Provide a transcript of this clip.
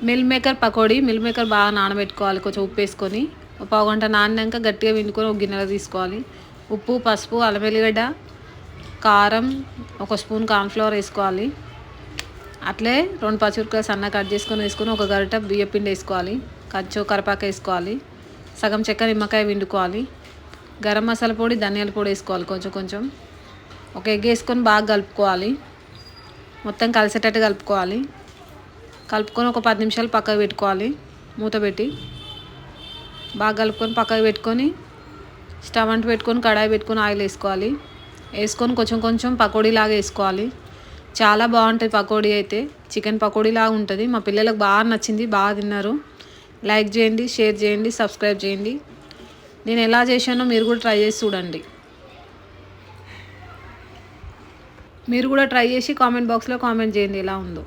Mill maker pakodi. Meal maker బాగా నానబెట్టుకోవాలి, కొంచెం ఉప్పు వేసుకొని. ఒక పావు గంట నానినాక గట్టిగా పిండుకొని ఒక గిన్నెలో తీసుకోవాలి. ఉప్పు, పసుపు, అల్లం వెల్లిగడ్డ, కారం, ఒక స్పూన్ కార్న్ఫ్లవర్ వేసుకోవాలి. అట్లే 2 పచ్చిమిరపకాయలు సన్నగా కట్ చేసుకొని వేసుకొని ఒక గరిట బియ్యపిండి వేసుకోవాలి. కొంచెం కరివేపాకు వేసుకోవాలి. సగం చెక్క నిమ్మకాయ పిండుకోవాలి. గరం మసాలా పొడి, ధనియాల పొడి వేసుకోవాలి కొంచెం కొంచెం. ఒక ఎగ్ వేసుకొని బాగా కలుపుకోవాలి. మొత్తం కలిసేటట్టు కలుపుకోవాలి. కలుపుకొని ఒక 10 నిమిషాలు పక్కకు పెట్టుకోవాలి. మూత పెట్టి బాగా కలుపుకొని పక్కకు పెట్టుకొని స్టవ్ అంటు పెట్టుకొని కడాయి పెట్టుకొని ఆయిల్ వేసుకోవాలి. వేసుకొని కొంచెం కొంచెం పకోడీలాగా వేసుకోవాలి. చాలా బాగుంటుంది పకోడీ అయితే. చికెన్ పకోడీలాగా ఉంటుంది. మా పిల్లలకు బాగా నచ్చింది, బాగా తిన్నారు. లైక్ చేయండి, షేర్ చేయండి, సబ్స్క్రైబ్ చేయండి. నేను ఎలా చేశానో మీరు కూడా ట్రై చేసి చూడండి. మీరు కూడా ట్రై చేసి కామెంట్ బాక్స్లో కామెంట్ చేయండి ఎలా ఉందో.